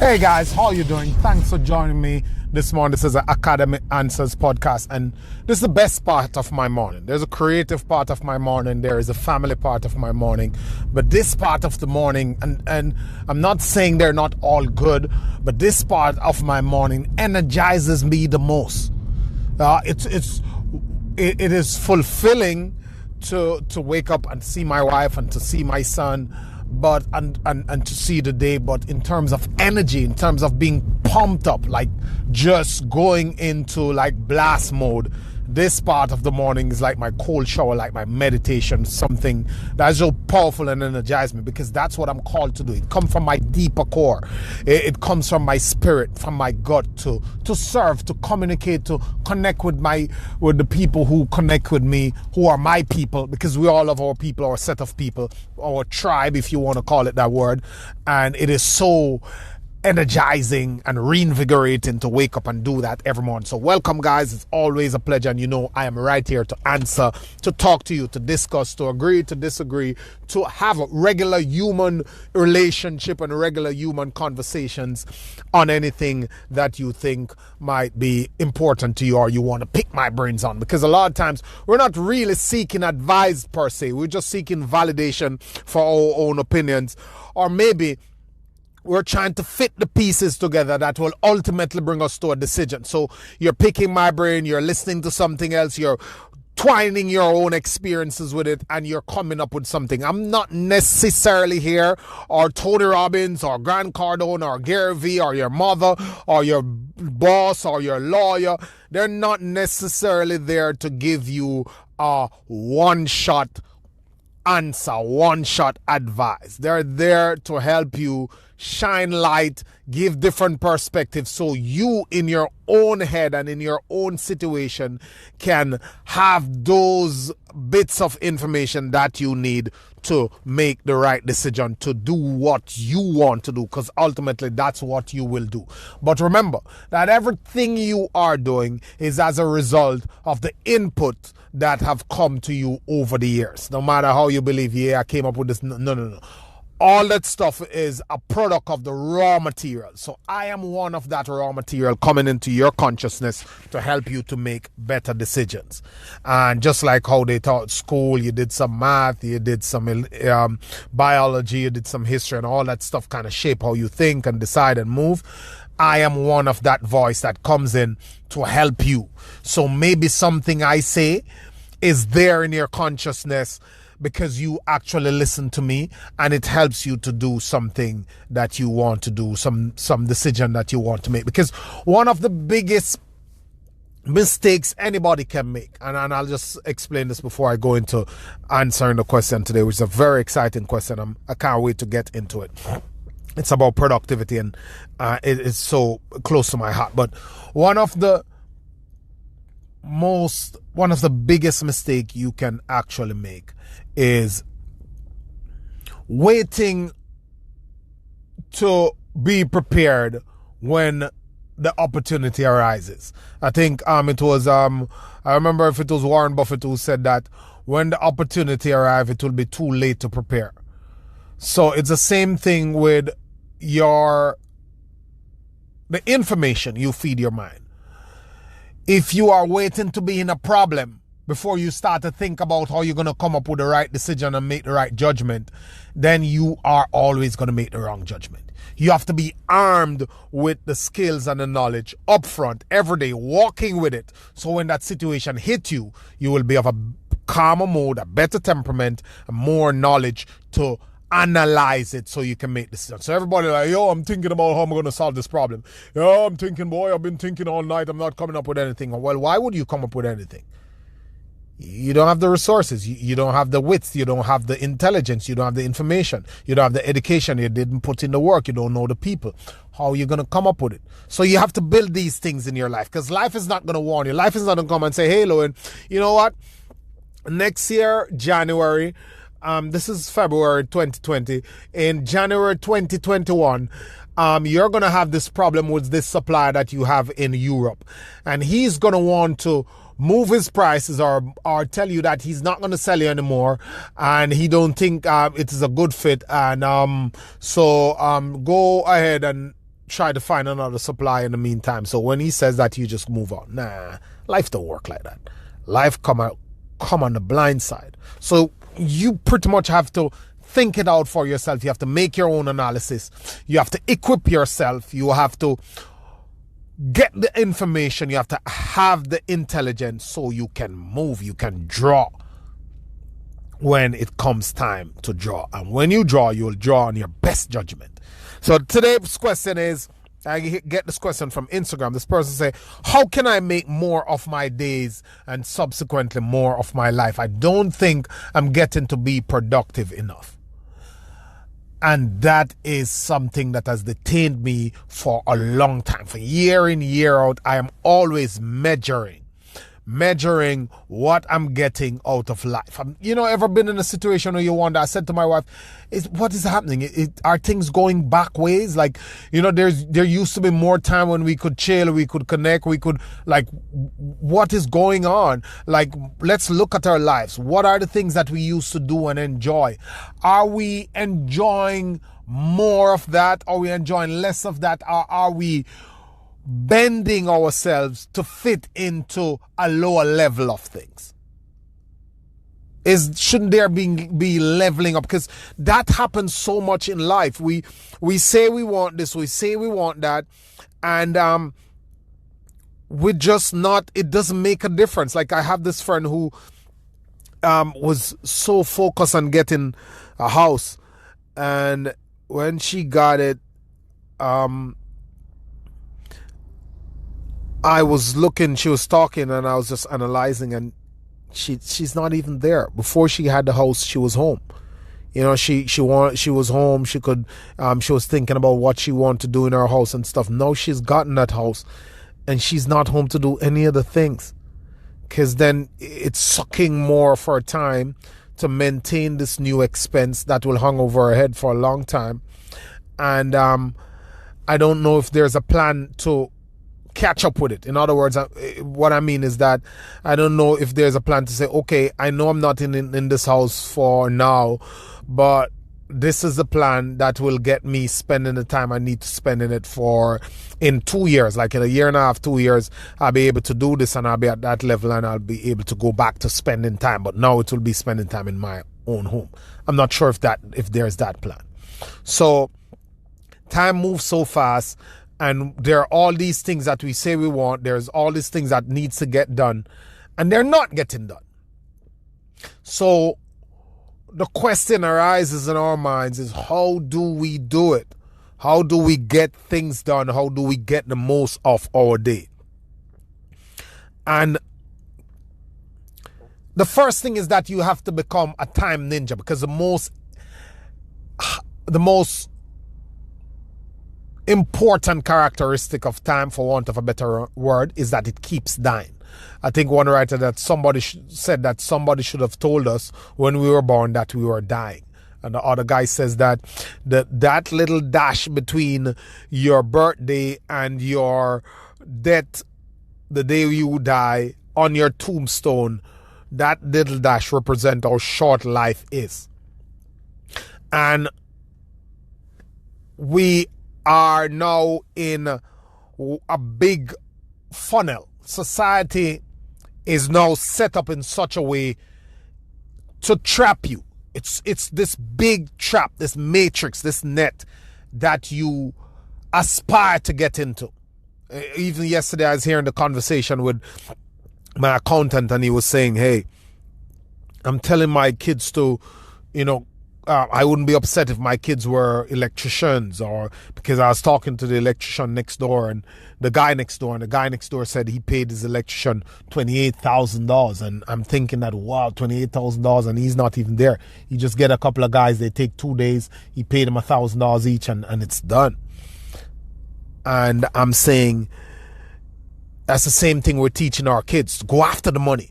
Hey guys, how you doing? Thanks for joining me this morning. This is an Academic Answers podcast, and this is the best part of my morning. There's a creative part of my morning, there is a family part of my morning, but this part of the morning, and I'm not saying they're not all good, but this part of my morning energizes me the most. It is fulfilling to wake up and see my wife and to see my son, but and to see the day. But in terms of energy, in terms of being pumped up, like just going into like blast mode, this part of the morning is like my cold shower, like my meditation, something that's so powerful and energizes me, because that's what I'm called to do. It comes from my deeper core. It comes from my spirit, from my gut, to serve, to communicate, to connect with the people who connect with me, who are my people, because we all have our people, our set of people, our tribe, if you want to call it that word. And it is so energizing and reinvigorating to wake up and do that every morning. So welcome, guys. It's always a pleasure, and you know I am right here to answer, to talk to you, to discuss, to agree, to disagree, to have a regular human relationship and regular human conversations on anything that you think might be important to you or you want to pick my brains on. Because a lot of times we're not really seeking advice per se, we're just seeking validation for our own opinions, or maybe we're trying to fit the pieces together that will ultimately bring us to a decision. So you're picking my brain, you're listening to something else, you're twining your own experiences with it, and you're coming up with something. I'm not necessarily here, or Tony Robbins, or Grant Cardone, or Gary Vee, or your mother, or your boss, or your lawyer. They're not necessarily there to give you a one-shot answer, one-shot advice. They're there to help you shine light, give different perspectives, so you in your own head and in your own situation can have those bits of information that you need to make the right decision, to do what you want to do, because ultimately that's what you will do. But remember that everything you are doing is as a result of the input that have come to you over the years. No matter how you believe, yeah, I came up with this. No. All that stuff is a product of the raw material. So I am one of that raw material coming into your consciousness to help you to make better decisions. And just like how they taught school, you did some math, you did some biology, you did some history, and all that stuff kind of shape how you think and decide and move. I am one of that voice that comes in to help you. So maybe something I say is there in your consciousness because you actually listen to me, and it helps you to do something that you want to do, some decision that you want to make. Because one of the biggest mistakes anybody can make, and I'll just explain this before I go into answering the question today, which is a very exciting question. I can't wait to get into it. It's about productivity, and it is so close to my heart. But one of the biggest mistake you can actually make is waiting to be prepared when the opportunity arises. I think it was I remember if it was Warren Buffett who said that when the opportunity arrives, it will be too late to prepare. So it's the same thing with the information you feed your mind. If you are waiting to be in a problem before you start to think about how you're going to come up with the right decision and make the right judgment, then you are always going to make the wrong judgment. You have to be armed with the skills and the knowledge upfront, every day, walking with it. So when that situation hits you, you will be of a calmer mode, a better temperament, and more knowledge to analyze it so you can make decisions. So everybody like, yo, I'm thinking about how I'm going to solve this problem. Yo, I'm thinking, boy, I've been thinking all night. I'm not coming up with anything. Well, why would you come up with anything? You don't have the resources. You don't have the wits. You don't have the intelligence. You don't have the information. You don't have the education. You didn't put in the work. You don't know the people. How are you going to come up with it? So you have to build these things in your life, because life is not going to warn you. Life is not going to come and say, hey, Lowen, you know what? Next year, January, this is February 2020. In January 2021, you're going to have this problem with this supplier that you have in Europe. And he's going to want to move his prices or tell you that he's not going to sell you anymore, and he don't think it is a good fit, and so go ahead and try to find another supply in the meantime. So when he says that, you just move on. Nah, life don't work like that. Life come on the blind side. So you pretty much have to think it out for yourself. You have to make your own analysis. You have to equip yourself. You have to get the information. You have to have the intelligence so you can move. You can draw when it comes time to draw. And when you draw, you'll draw on your best judgment. So today's question is, I get this question from Instagram. This person say, how can I make more of my days and subsequently more of my life? I don't think I'm getting to be productive enough. And that is something that has detained me for a long time. For year in, year out, I am always measuring what I'm getting out of life. Ever been in a situation where you wonder? I said to my wife, what is happening? Are things going back ways? Like, there used to be more time when we could chill, we could connect, we could, like, what is going on? Like, let's look at our lives. What are the things that we used to do and enjoy? Are we enjoying more of that? Are we enjoying less of that? Are we bending ourselves to fit into a lower level of things? Shouldn't there be leveling up? Because that happens so much in life. We say we want this, we say we want that, and we're just not. It doesn't make a difference. Like, I have this friend who was so focused on getting a house, and when she got it, I was looking, she was talking, and I was just analyzing, and she's not even there. Before she had the house, she was home. She was home. She was thinking about what she wanted to do in her house and stuff. Now she's gotten that house, and she's not home to do any of the things, because then it's sucking more of her time to maintain this new expense that will hang over her head for a long time. And I don't know if there's a plan to catch up with it. In other words, what I mean is that I don't know if there's a plan to say, okay, I know I'm not in this house for now, but this is the plan that will get me spending the time I need to spend in it for in 2 years, like in a year and a half, 2 years, I'll be able to do this, and I'll be at that level, and I'll be able to go back to spending time. But now it will be spending time in my own home. I'm not sure if there's that plan. So time moves so fast, and there are all these things that we say we want. There's all these things that needs to get done, and they're not getting done. So the question arises in our minds is, how do we do it? How do we get things done? How do we get the most of our day? And the first thing is that you have to become a time ninja, because the most important characteristic of time, for want of a better word, is that it keeps dying. I think one writer that said that somebody should have told us when we were born that we were dying. And the other guy says that that little dash between your birthday and your death, the day you die, on your tombstone, that little dash represents how short life is. And we are now in a big funnel. Society is now set up in such a way to trap you. It's this big trap, this matrix, this net that you aspire to get into. Even yesterday I was hearing the conversation with my accountant, and he was saying, hey, I'm telling my kids to, I wouldn't be upset if my kids were electricians, or because I was talking to the electrician next door and the guy next door said he paid his electrician $28,000. And I'm thinking that, wow, $28,000, and he's not even there. You just get a couple of guys, they take 2 days, he paid them $1,000 each, and it's done. And I'm saying that's the same thing we're teaching our kids, to go after the money.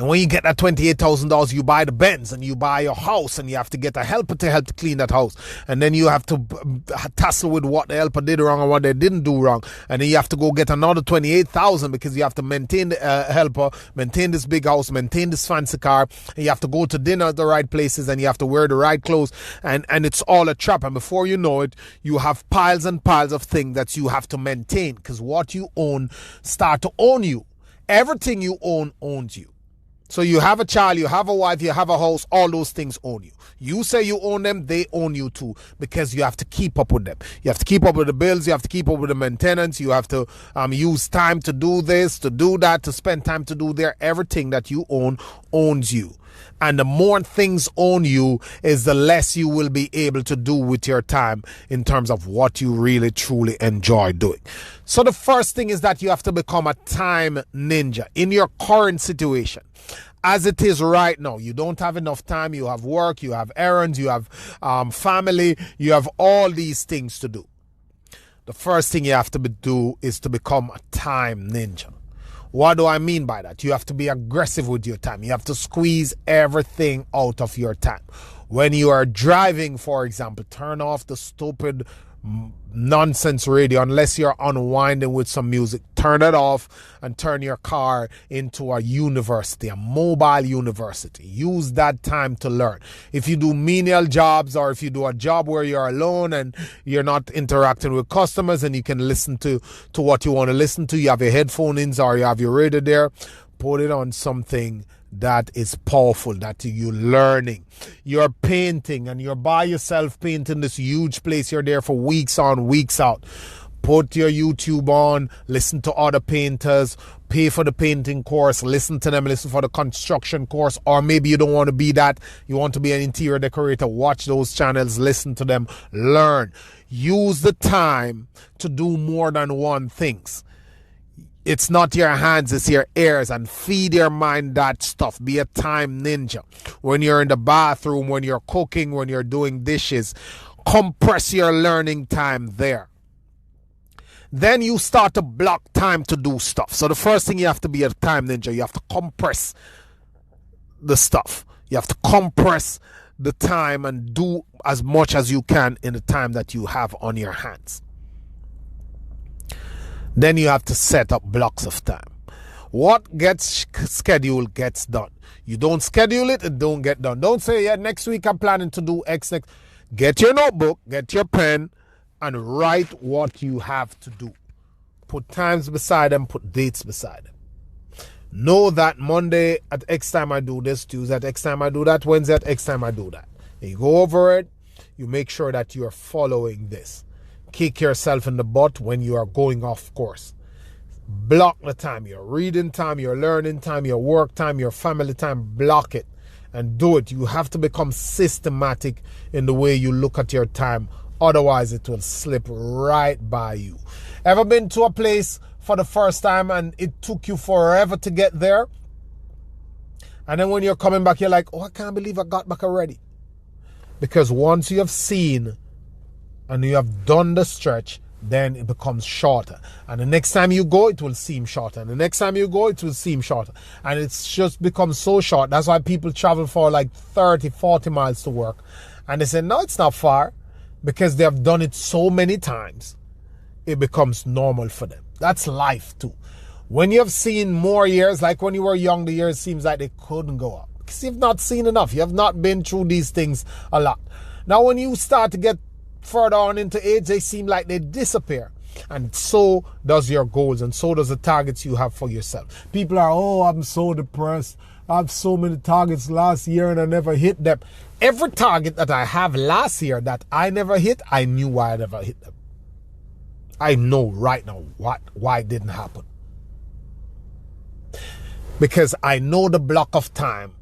And when you get that $28,000, you buy the Benz and you buy your house, and you have to get a helper to help to clean that house. And then you have to tussle with what the helper did wrong and what they didn't do wrong. And then you have to go get another $28,000 because you have to maintain the helper, maintain this big house, maintain this fancy car. And you have to go to dinner at the right places, and you have to wear the right clothes. And it's all a trap. And before you know it, you have piles and piles of things that you have to maintain, because what you own start to own you. Everything you own owns you. So you have a child, you have a wife, you have a house, all those things own you. You say you own them, they own you too, because you have to keep up with them. You have to keep up with the bills, you have to keep up with the maintenance, you have to use time to do this, to do that, to spend time to do there. Everything that you own owns you. And the more things own you is the less you will be able to do with your time in terms of what you really truly enjoy doing. So the first thing is that you have to become a time ninja in your current situation. As it is right now, you don't have enough time. You have work, you have errands, you have family, you have all these things to do. The first thing you have to do is to become a time ninja. What do I mean by that? You have to be aggressive with your time. You have to squeeze everything out of your time. When you are driving, for example, turn off the stupid nonsense radio unless you're unwinding with some music. Turn it off and turn your car into a university, a mobile university. Use that time to learn. If you do menial jobs, or if you do a job where you're alone and you're not interacting with customers and you can listen to what you want to listen to, you have your headphones in or you have your radio there, put it on something that is powerful, that you're learning. You're painting and you're by yourself painting this huge place. You're there for weeks on, weeks out. Put your YouTube on, listen to other painters, pay for the painting course, listen to them, listen for the construction course. Or maybe you don't want to be that, you want to be an interior decorator. Watch those channels, listen to them, learn. Use the time to do more than one thing. It's not your hands, it's your ears, and feed your mind that stuff. Be a time ninja. When you're in the bathroom, when you're cooking, when you're doing dishes, compress your learning time there. Then you start to block time to do stuff. So the first thing, you have to be a time ninja. You have to compress the stuff. You have to compress the time and do as much as you can in the time that you have on your hands. Then you have to set up blocks of time. What gets scheduled gets done. You don't schedule it, it don't get done. Don't say, yeah, next week I'm planning to do X next. Get your notebook, get your pen, and write what you have to do. Put times beside them, put dates beside them. Know that Monday at X time I do this, Tuesday at X time I do that, Wednesday at X time I do that. And you go over it, you make sure that you are following this. Kick yourself in the butt when you are going off course. Block the time, your reading time, your learning time, your work time, your family time. Block it and do it. You have to become systematic in the way you look at your time. Otherwise, it will slip right by you. Ever been to a place for the first time and it took you forever to get there? And then when you're coming back, you're like, oh, I can't believe I got back already. Because once you have seen and you have done the stretch, then it becomes shorter. And the next time you go, it will seem shorter. And the next time you go, it will seem shorter. And it's just become so short. That's why people travel for like 30, 40 miles to work. And they say, no, it's not far. Because they have done it so many times, it becomes normal for them. That's life too. When you have seen more years, like when you were young, the years seems like they couldn't go up. Because you've not seen enough. You have not been through these things a lot. Now, when you start to get further on into age, they seem like they disappear. And so does your goals, and so does the targets you have for yourself. People are, oh, I'm so depressed. I have so many targets last year and I never hit them. Every target that I have last year that I never hit, I knew why I never hit them. I know right now why it didn't happen. Because I know the block of time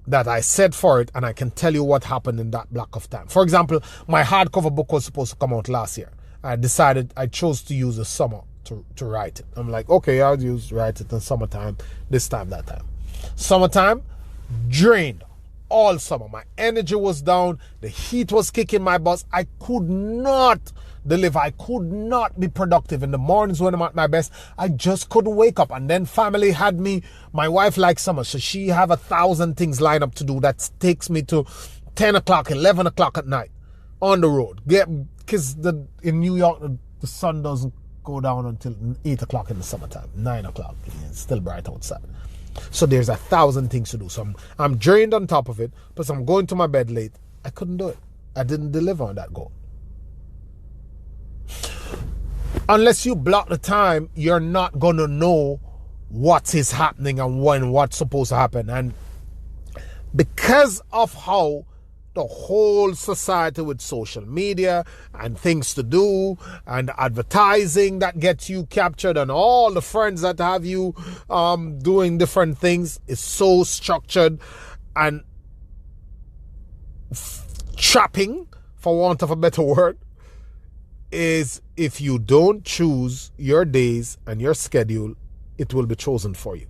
that I set for it, and I can tell you what happened in that block of time. For example, my hardcover book was supposed to come out last year. I chose to use the summer to write it. I'm like, okay, I'll write it in summertime, this time, that time. Summertime, drained. all summer. My energy was down. The heat was kicking my butt. I could not deliver. I could not be productive in the mornings when I'm at my best. I just couldn't wake up. And then family had me. My wife likes summer, so she have 1,000 things lined up to do. That takes me to 10 o'clock, 11 o'clock at night on the road. Because in New York, the sun doesn't go down until 8 o'clock in the summertime, 9 o'clock. It's still bright outside. So there's 1,000 things to do. So I'm drained on top of it. Plus I'm going to my bed late. I couldn't do it. I didn't deliver on that goal. Unless you block the time, you're not going to know what is happening and when what's supposed to happen. And because of how the whole society with social media and things to do and advertising that gets you captured and all the friends that have you doing different things is so structured and trapping, for want of a better word, is if you don't choose your days and your schedule, it will be chosen for you.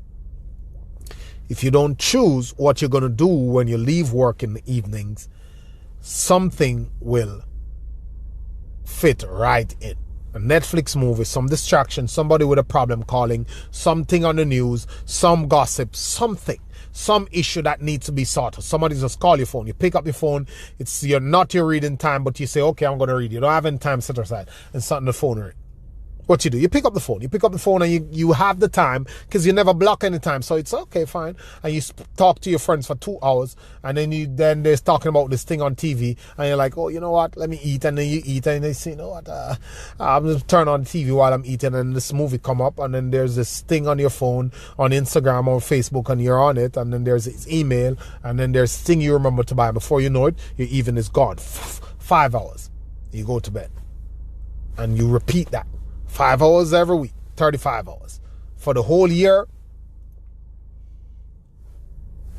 If you don't choose what you're going to do when you leave work in the evenings, something will fit right in. A Netflix movie, some distraction, somebody with a problem calling, something on the news, some gossip, something, some issue that needs to be sorted. Somebody just call your phone. You pick up your phone. You're not your reading time, but you say, okay, I'm going to read. You don't have any time set aside, and something the phone ring. What you do, you pick up the phone. You pick up the phone and you have the time because you never block any time. So it's okay, fine. And you talk to your friends for 2 hours and then they're talking about this thing on TV and you're like, oh, you know what? Let me eat. And then you eat and they say, you know what? I'm just turn on TV while I'm eating and this movie come up and then there's this thing on your phone, on Instagram or Facebook and you're on it. And then there's this email and then there's this thing you remember to buy. Before you know it, your evening is gone. 5 hours. You go to bed and you repeat that. 5 hours every week, 35 hours. For the whole year,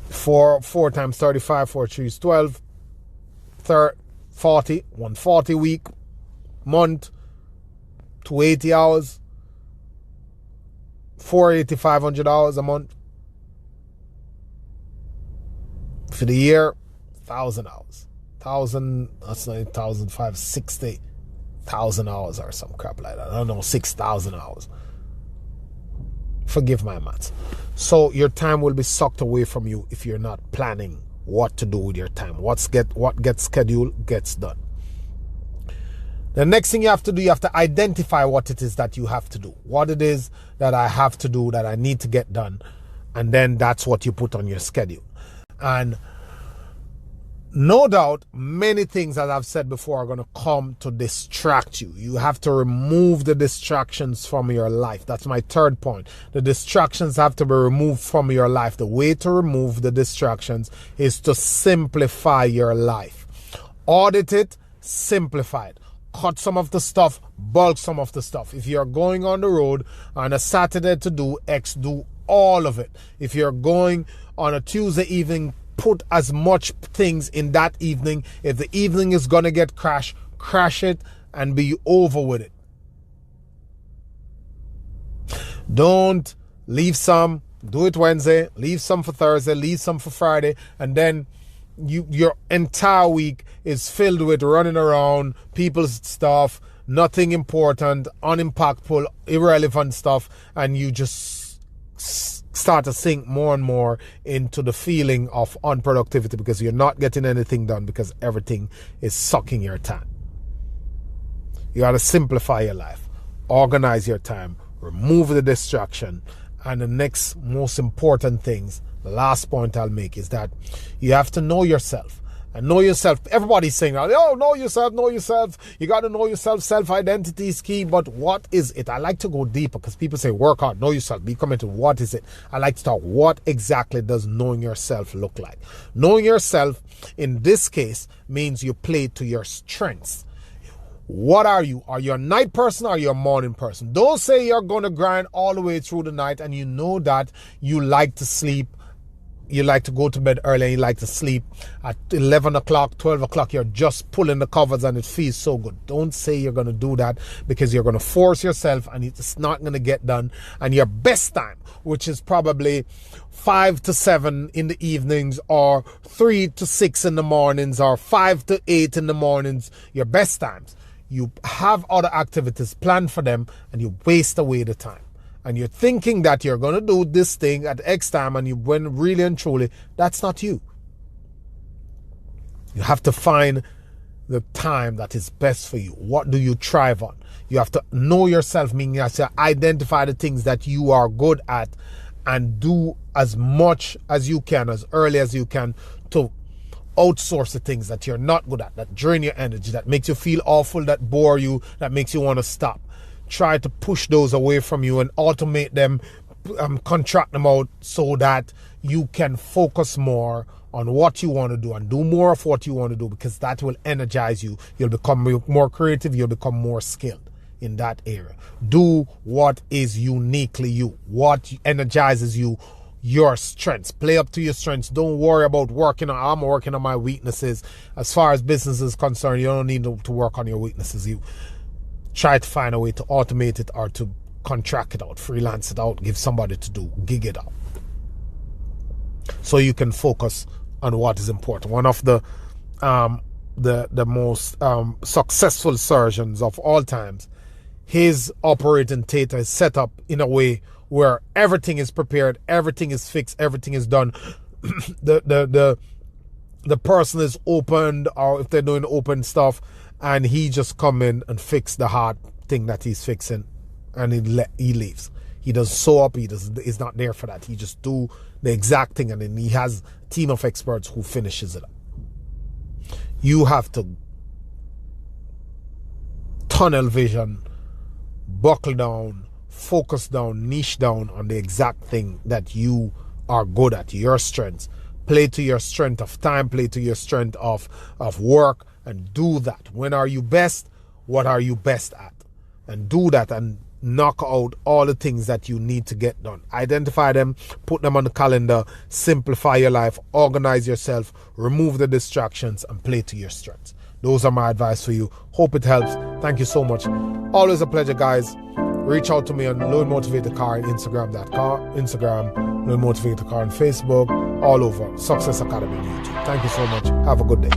4 times 35, 4 3 is 12, 40, 140 week, month, 280 hours, 480, 500 hours a month. For the year, 1,000 hours. 1,000, that's not 1,560. 1,000 hours or some crap like that. I don't know, 6,000 hours. Forgive my maths. So your time will be sucked away from you if you're not planning what to do with your time. What gets scheduled gets done. The next thing you have to do, you have to identify what it is that you have to do. What it is that I have to do, that I need to get done. And then that's what you put on your schedule. And no doubt, many things, as I've said before, are going to come to distract you. You have to remove the distractions from your life. That's my third point. The distractions have to be removed from your life. The way to remove the distractions is to simplify your life. Audit it, simplify it. Cut some of the stuff, bulk some of the stuff. If you're going on the road on a Saturday to do X, do all of it. If you're going on a Tuesday evening, put as much things in that evening. If the evening is going to get crashed, crash it and be over with it. Don't leave some, do it Wednesday, leave some for Thursday, leave some for Friday, and then your entire week is filled with running around, people's stuff, nothing important, unimpactful, irrelevant stuff, and you just start to sink more and more into the feeling of unproductivity because you're not getting anything done because everything is sucking your time. You got to simplify your life, organize your time, remove the distraction, and the next most important things, the last point I'll make is that you have to know yourself. And know yourself. Everybody's saying, oh, know yourself, know yourself. You got to know yourself. Self-identity is key. But what is it? I like to go deeper because people say, work hard, know yourself. Be committed. What is it? I like to talk. What exactly does knowing yourself look like? Knowing yourself, in this case, means you play to your strengths. What are you? Are you a night person or are you a morning person? Don't say you're going to grind all the way through the night and you know that you like to sleep you like to go to bed early and you like to sleep at 11 o'clock, 12 o'clock, you're just pulling the covers and it feels so good. Don't say you're going to do that, because you're going to force yourself and it's not going to get done. And your best time, which is probably 5 to 7 in the evenings, or 3 to 6 in the mornings, or 5 to 8 in the mornings, your best times, you have other activities planned for them and you waste away the time. And you're thinking that you're going to do this thing at X time, and when really and truly, that's not you. You have to find the time that is best for you. What do you thrive on? You have to know yourself, meaning you have to identify the things that you are good at and do as much as you can, as early as you can, to outsource the things that you're not good at, that drain your energy, that makes you feel awful, that bore you, that makes you want to stop. Try to push those away from you and automate them, contract them out, so that you can focus more on what you want to do and do more of what you want to do, because that will energize you. You'll become more creative. You'll become more skilled in that area. Do what is uniquely you, what energizes you, your strengths. Play up to your strengths. Don't worry about I'm working on my weaknesses. As far as business is concerned, you don't need to work on your weaknesses. You try to find a way to automate it, or to contract it out, freelance it out, give somebody to do, gig it out, so you can focus on what is important. One of the most successful surgeons of all times, his operating theater is set up in a way where everything is prepared, everything is fixed, everything is done. the person is opened, or if they're doing open stuff, and he just come in and fix the hard thing that he's fixing, and he leaves. He does sew up. He's not there for that. He just do the exact thing, and then he has a team of experts who finishes it up. You have to tunnel vision, buckle down, focus down, niche down on the exact thing that you are good at, your strengths. Play to your strength of time, play to your strength of work, and do that. When are you best? What are you best at? And do that, and knock out all the things that you need to get done. Identify them, put them on the calendar, simplify your life, organize yourself, remove the distractions, and play to your strengths. Those are my advice for you. Hope it helps. Thank you so much. Always a pleasure, guys. Reach out to me on Learn Motivate the Car on Instagram, Learn Motivate the Car on Facebook, all over. Success Academy on YouTube. Thank you so much. Have a good day.